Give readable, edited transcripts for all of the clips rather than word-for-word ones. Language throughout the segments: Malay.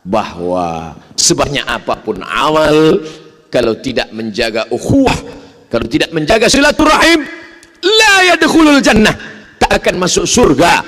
bahwa sebanyak apapun amal, kalau tidak menjaga ukhuwah, kalau tidak menjaga silaturahim, la yadkhulul jannah, tak akan masuk surga.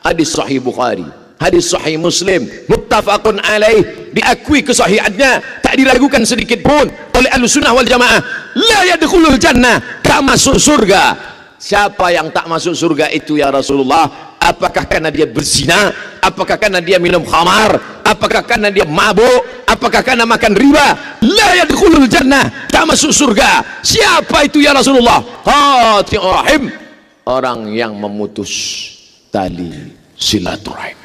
Hadis sahih Bukhari, hadis sahih Muslim, muttafaqun alaih, diakui kesahihannya, tak diragukan sedikit pun oleh Ahlussunnah wal Jamaah. La yadkhulul jannah, tak masuk surga. Siapa yang tak masuk surga itu ya Rasulullah? Apakah karena dia berzina? Apakah karena dia minum khamar? Apakah karena dia mabuk? Apakah karena makan riba? La yadkhulul jannah, tak masuk surga. Siapa itu ya Rasulullah? Qati'ur rahim, orang yang memutus tali silaturahim.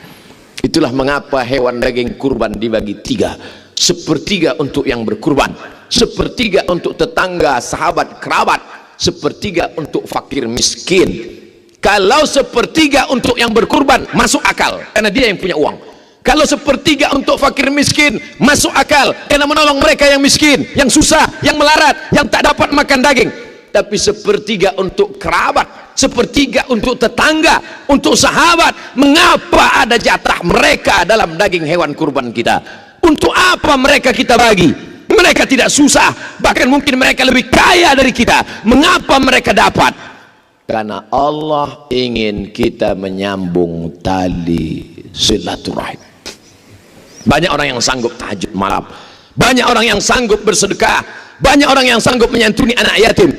Itulah mengapa hewan daging kurban dibagi tiga: sepertiga untuk yang berkurban, sepertiga untuk tetangga, sahabat, kerabat, sepertiga untuk fakir miskin. Kalau sepertiga untuk yang berkurban masuk akal karena dia yang punya uang. Kalau sepertiga untuk fakir miskin masuk akal karena menolong mereka yang miskin, yang susah, yang melarat, yang tak dapat makan daging. Tapi sepertiga untuk kerabat, sepertiga untuk tetangga, untuk sahabat, mengapa ada jatah mereka dalam daging hewan kurban kita? Untuk apa mereka kita bagi? Mereka tidak susah, bahkan mungkin mereka lebih kaya dari kita. Mengapa mereka dapat? Karena Allah ingin kita menyambung tali silaturahim. Banyak orang yang sanggup tahajud malam, banyak orang yang sanggup bersedekah, banyak orang yang sanggup menyantuni anak yatim.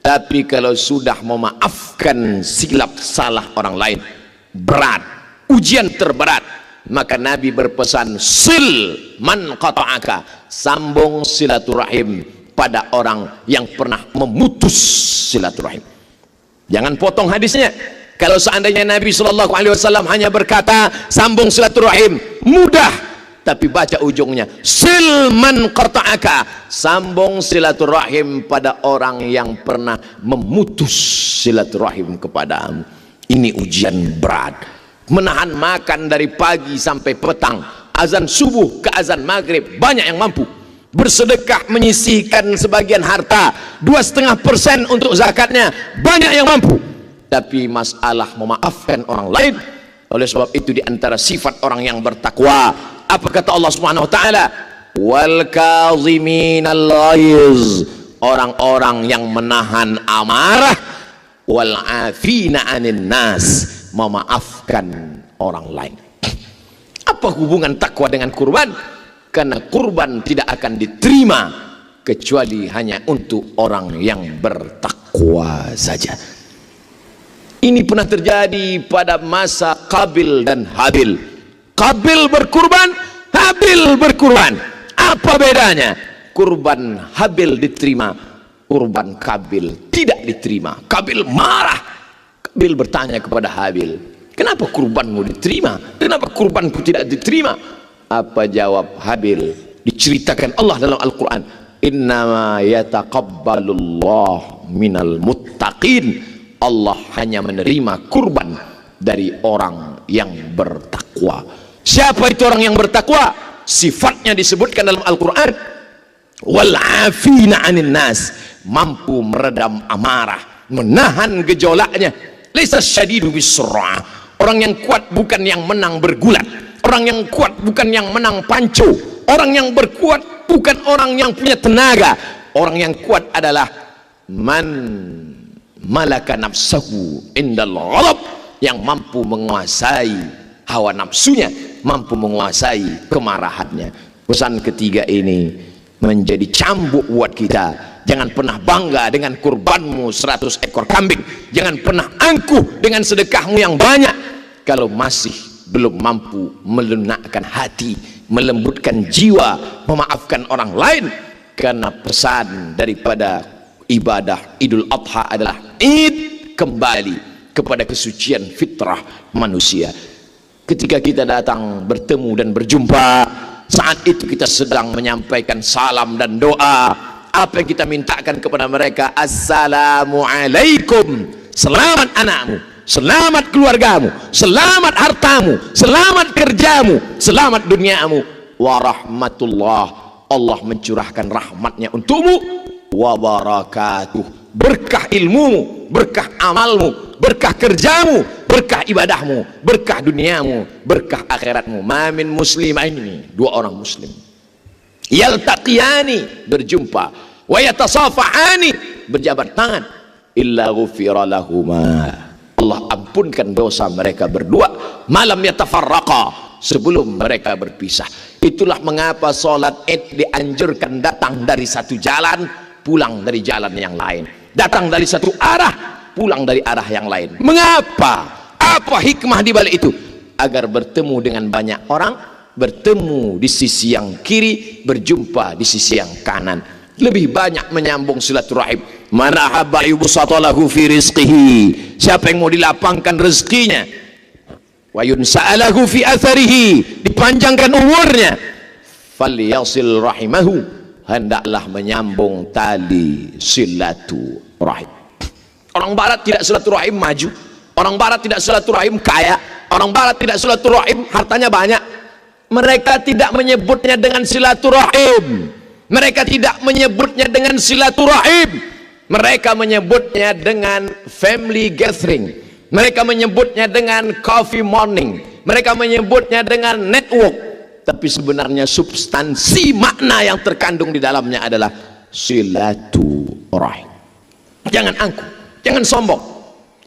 Tapi kalau sudah memaafkan silap salah orang lain, berat, ujian terberat. Maka Nabi berpesan, sil man qata'aka, sambung silaturahim pada orang yang pernah memutus silaturahim. Jangan potong hadisnya. Kalau seandainya Nabi SAW hanya berkata sambung silaturahim, mudah, tapi baca ujungnya, sil man qata'aka, sambung silaturahim pada orang yang pernah memutus silaturahim kepadamu. Ini ujian berat. Menahan makan dari pagi sampai petang, azan subuh ke azan maghrib, banyak yang mampu. Bersedekah menyisihkan sebagian harta, 2,5% untuk zakatnya, banyak yang mampu. Tapi masalah memaafkan orang lain. Oleh sebab itu diantara sifat orang yang bertakwa, apa kata Allah Subhanahu wa taala? Wal kaziminal ghaiz, orang-orang yang menahan amarah, wal afina 'anil nas, memaafkan orang lain. Apa hubungan takwa dengan kurban? Karena kurban tidak akan diterima kecuali hanya untuk orang yang bertakwa saja. Ini pernah terjadi pada masa Qabil dan Habil. Qabil berkurban, Habil berkurban. Apa bedanya? Kurban Habil diterima, kurban Qabil tidak diterima. Qabil marah. Qabil bertanya kepada Habil, kenapa kurbanmu diterima? Kenapa kurbanku tidak diterima? Apa jawab Habil? Diceritakan Allah dalam Al-Quran, innama yataqabbalullah minal muttaqin, Allah hanya menerima kurban dari orang yang bertakwa. Siapa itu orang yang bertakwa? Sifatnya disebutkan dalam Al-Quran, wal afina 'anil nas, mampu meredam amarah, menahan gejolaknya. Laisa syadidu bisur'ah, orang yang kuat bukan yang menang bergulat, orang yang kuat bukan yang menang pancu, orang yang berkuat bukan orang yang punya tenaga. Orang yang kuat adalah man malaka nafsahu indal ghadab, yang mampu menguasai hawa nafsunya, mampu menguasai kemarahannya. Pesan ketiga ini menjadi cambuk buat kita. Jangan pernah bangga dengan kurbanmu 100 ekor kambing, jangan pernah angkuh dengan sedekahmu yang banyak kalau masih belum mampu melunakkan hati, melembutkan jiwa, memaafkan orang lain. Karena pesan daripada ibadah Idul Adha adalah id kembali kepada kesucian fitrah manusia. Ketika kita datang bertemu dan berjumpa, saat itu kita sedang menyampaikan salam dan doa. Apa yang kita mintakan kepada mereka? Assalamualaikum, selamat anakmu, selamat keluargamu, selamat hartamu, selamat kerjamu, selamat duniamu, warahmatullah, Allah mencurahkan rahmatnya untukmu, wabarakatuh, berkah ilmumu, berkah amalmu, berkah kerjamu, berkah ibadahmu, berkah duniamu, berkah akhiratmu. Ma min muslimaini, dua orang muslim, yaltaqiyani, berjumpa, wa yatasafahani, berjabat tangan, illa ghufira lahuma, Allah ampunkan dosa mereka berdua, malam yatafarraqa, sebelum mereka berpisah. Itulah mengapa sholat Id dianjurkan datang dari satu jalan, pulang dari jalan yang lain, datang dari satu arah, pulang dari arah yang lain. Mengapa? Apa hikmah di balik itu? Agar bertemu dengan banyak orang, bertemu di sisi yang kiri, berjumpa di sisi yang kanan, lebih banyak menyambung silaturahim. Man ahabba yubsatalahu fi rizqihi, siapa yang mau dilapangkan rezekinya, wa yunsa'alahu fi atharihi, dipanjangkan umurnya, falyasil rahimahu, hendaklah menyambung tali silaturahim. Orang barat tidak silaturahim maju, orang barat tidak silaturahim kaya, orang barat tidak silaturahim hartanya banyak. Mereka tidak menyebutnya dengan silaturahim, mereka tidak menyebutnya dengan silaturahim, mereka menyebutnya dengan family gathering, mereka menyebutnya dengan coffee morning, mereka menyebutnya dengan network. Tapi sebenarnya substansi makna yang terkandung di dalamnya adalah silaturahim. Jangan angkuh, jangan sombong,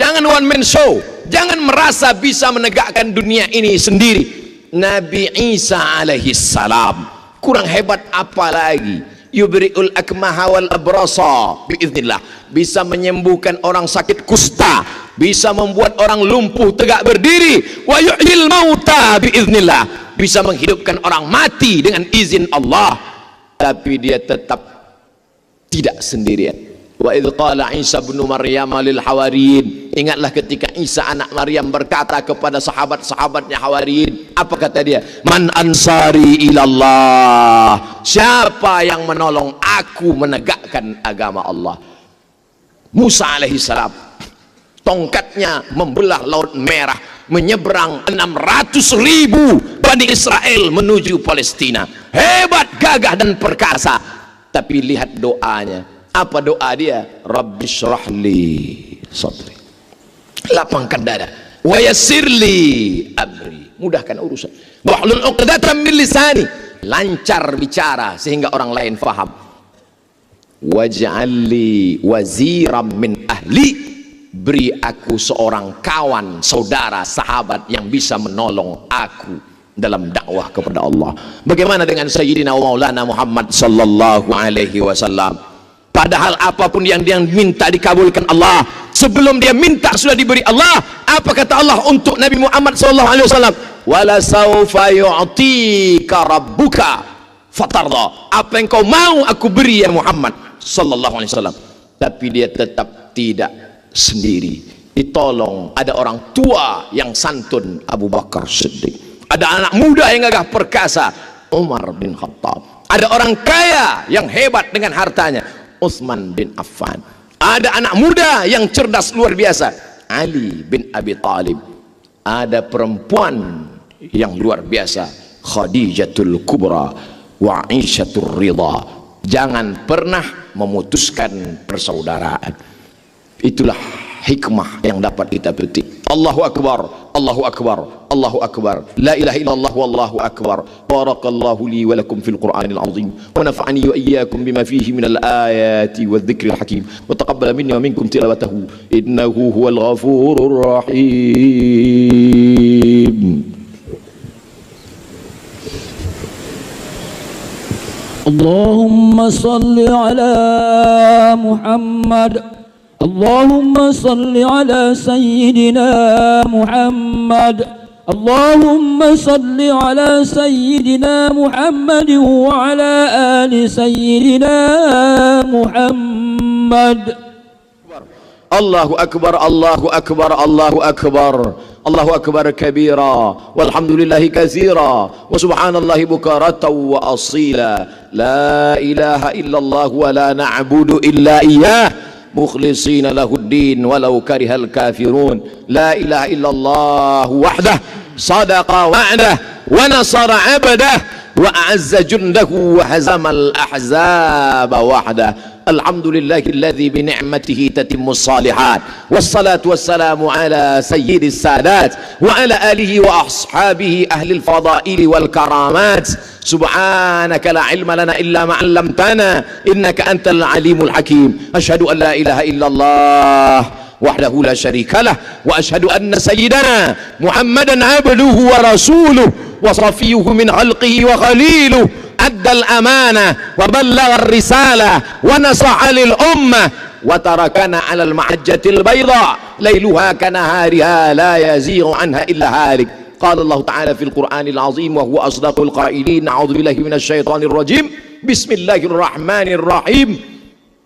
jangan one man show, jangan merasa bisa menegakkan dunia ini sendiri. Nabi Isa alaihi salam kurang hebat apa lagi? Yubri'ul akmaha wal abrasa biiznillah, bisa menyembuhkan orang sakit kusta, bisa membuat orang lumpuh tegak berdiri. Wa yuhyil mauta biiznillah, bisa menghidupkan orang mati dengan izin Allah. Tapi dia tetap tidak sendirian. Wa idh qala Isa bin Maryam lil hawariyin, ingatlah ketika Isa anak Maryam berkata kepada sahabat-sahabatnya Hawariyin, apa kata dia? Man ansari ilallah, siapa yang menolong aku menegakkan agama Allah? Musa alaihi salam, tongkatnya membelah Laut Merah, menyeberang 600.000 Bani Israel menuju Palestina. Hebat, gagah dan perkasa. Tapi lihat doanya. Apa doa dia? Rabbi syrahli sadri, lapangkan dada, wa yassirli amri, mudahkan urusan, wahlul 'uqdatam min lisani, lancar bicara sehingga orang lain faham, waj'alli waziram min ahli, beri aku seorang kawan, saudara, sahabat yang bisa menolong aku dalam dakwah kepada Allah. Bagaimana dengan Sayyidina wa Maulana Muhammad sallallahu alaihi wasallam? Padahal apapun yang dia minta dikabulkan Allah. Sebelum dia minta sudah diberi Allah. Apa kata Allah untuk Nabi Muhammad sallallahu alaihi wasallam? Wala saufa yu'tika rabbuka fatarda, apa yang kau mau aku beri ya Muhammad sallallahu alaihi wasallam. Tapi dia tetap tidak sendiri, ditolong. Ada orang tua yang santun, Abu Bakar Siddiq. Ada anak muda yang gagah perkasa, Umar bin Khattab. Ada orang kaya yang hebat dengan hartanya, Utsman bin Affan. Ada anak muda yang cerdas luar biasa, Ali bin Abi Thalib. Ada perempuan yang luar biasa, Khadijatul Kubra wa Aisyatul Ridha. Jangan pernah memutuskan persaudaraan. Itulah hikmah yang dapat kita petik. Allahu Akbar, Allahu Akbar, Allahu Akbar, la ilaha illallah wallahu akbar. Barakallahu li wa lakum fil Qur'anil azim wa nafa'ani wa iyyakum bima fihi minal ayati wadh-dhikril hakim wa taqabbala minni wa minkum tilawatahu innahu huwal ghafurur rahim. Allahumma salli ala Muhammad, Allahumma salli ala Sayyidina Muhammad, Allahumma salli ala Sayyidina Muhammad wa ala ali Sayyidina Muhammad. Allahu Akbar, Allahu Akbar, Allahu Akbar, Allahu Akbar kabira, walhamdulillahi katsira, wa subhanallahi bukaratan wa asila. La ilaha illallah wa la na'budu illa iyyah, mukhlisina lahuddin walau karihal kafirun. La ilaha illallah wahdah, sadaqa wa'dah, wa nasara 'abdah, wa a'azza jundahu wa hazamal ahzaba wahdah. alhamdulillahilladzi bi ni'matihi tatimmus shalihat, wassalatu wassalamu ala sayyidis sadat wa ala alihi wa ashabihi ahlil fadaili wal karamat. Subhanaka la ilma lana illa ma 'allamtana innaka antal alimul hakim. Asyhadu an la ilaha illallah wahdahu la syarika lah wa asyhadu anna sayyidana Muhammadan abduhu wa rasuluhu wa safiyuhu min khalqihi wa khaliluhu, addal amanah wa ballagha ar-risalah wa nasaha lil ummah wa tarakana 'alal mahajjatil bayda lailuha kanahariha la yazighu anha illa halik. Qala Allah ta'ala fil Qur'anil azim wa huwa asdaqul qailin. A'udzu billahi minasy syaithanir rajim. Bismillahirrahmanirrahim.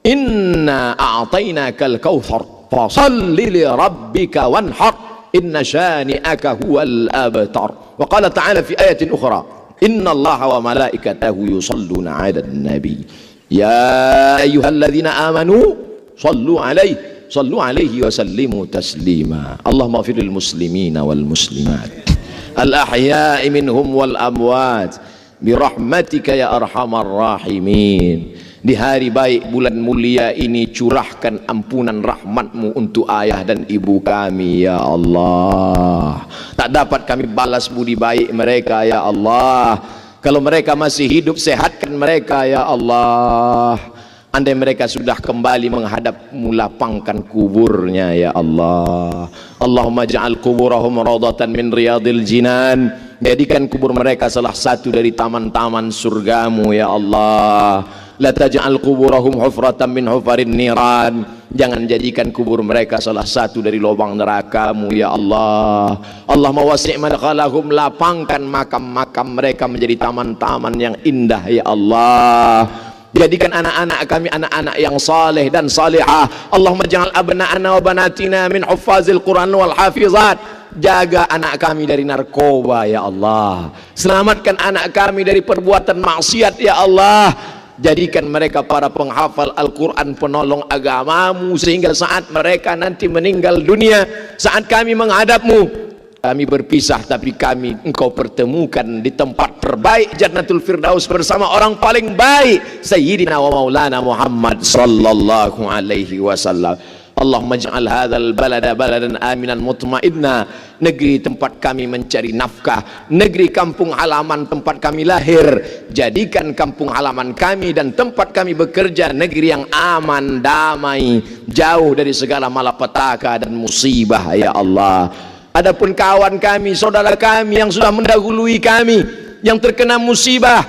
Inna a'tainakal kautsar fasalli li rabbika wanhar inna syani'aka huwal abtar. Wa qala ta'ala fi ayatin ukhra, inna allaha wa malaikatahu yusalluna 'alan nabi ya ayyuhalladzina amanu sallu alaihi wa sallimu taslima. Allahumma ighfirlil muslimina wal muslimat al ahya'i minhum wal amwat birahmatika ya arhamar rahimin. Di hari baik bulan mulia ini curahkan ampunan rahmatmu untuk ayah dan ibu kami ya Allah. Tak dapat kami balas budi baik mereka ya Allah. Kalau mereka masih hidup, sehatkan mereka ya Allah. Andai mereka sudah kembali menghadapmu, lapangkan kuburnya ya Allah. Allahumma ja'al kuburahum radatan min riyadil jinan. Jadikan kubur mereka salah satu dari taman-taman surgamu ya Allah. La taj'al kuburahum hufratan min hufarin niran. Jangan jadikan kubur mereka salah satu dari lubang nerakamu ya Allah. Allahumma wasi' madkhalahum, lapangkan makam-makam mereka menjadi taman-taman yang indah ya Allah. Jadikan anak-anak kami anak-anak yang saleh dan salihah. Allahumma ja'al abna'ana wa banatina min huffazil Quran wal hafizat. Jaga anak kami dari narkoba ya Allah. Selamatkan anak kami dari perbuatan maksiat ya Allah. Jadikan mereka para penghafal Al-Quran, penolong agamamu, sehingga saat mereka nanti meninggal dunia, saat kami menghadapmu, kami berpisah tapi engkau pertemukan di tempat terbaik Jannatul Firdaus bersama orang paling baik Sayyidina wa Maulana Muhammad sallallahu alaihi wasallam. Allahumma ja'al hadzal balada baladan aminan mutmainna. Negeri tempat kami mencari nafkah, negeri kampung halaman tempat kami lahir, jadikan kampung halaman kami dan tempat kami bekerja negeri yang aman, damai, jauh dari segala malapetaka dan musibah ya Allah. Adapun kawan kami, saudara kami yang sudah mendahului kami, yang terkena musibah,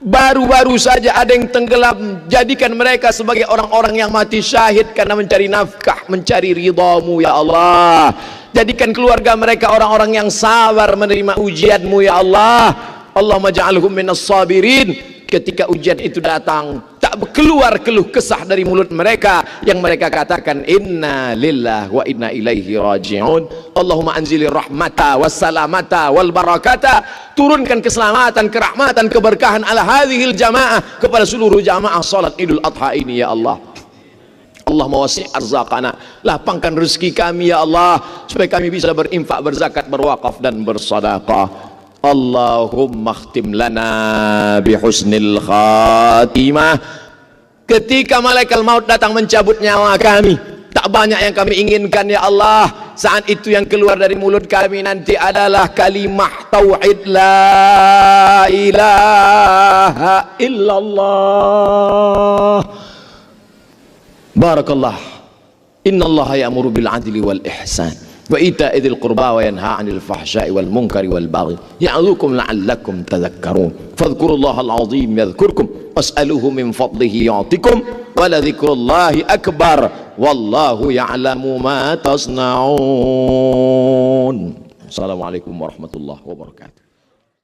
baru-baru saja ada yang tenggelam, jadikan mereka sebagai orang-orang yang mati syahid karena mencari nafkah, mencari ridhamu ya Allah. Jadikan keluarga mereka orang-orang yang sabar menerima ujianmu ya Allah. Allahumma ja'alhum minas sabirin. Ketika ujian itu datang, tak keluar keluh kesah dari mulut mereka, yang mereka katakan inna lillahi wa inna ilaihi raji'un. Allahumma anzilir rahmata wassalamata wal barakata. Turunkan keselamatan, kerahmatan, keberkahan ala hadhil jamaah, kepada seluruh jamaah salat Idul Adha ini ya Allah. Allahumma wasi' arzaqana, lapangkan rezeki kami ya Allah, supaya kami bisa berinfak, berzakat, berwakaf dan bersedekah. Allahumma khtim lana bihusnil khatimah. Ketika malaikat maut datang mencabut nyawa kami, tak banyak yang kami inginkan ya Allah. Saat itu yang keluar dari mulut kami nanti adalah kalimah tauhid la ilaha illallah. Barakallah. Innallaha ya'muru bil adli wal ihsan wa ita'i dzil qurba wa yanha 'anil fahsya'i wal munkari wal baghi ya'idzukum la'allakum tadhakkarun. Fadhkurullahal 'azim yadhkurkum was'aluhu min fadlihi yu'tikum wa la dzikrullahi akbar wallahu ya'lamu ma tasna'un. Assalamualaikum warahmatullahi wabarakatuh.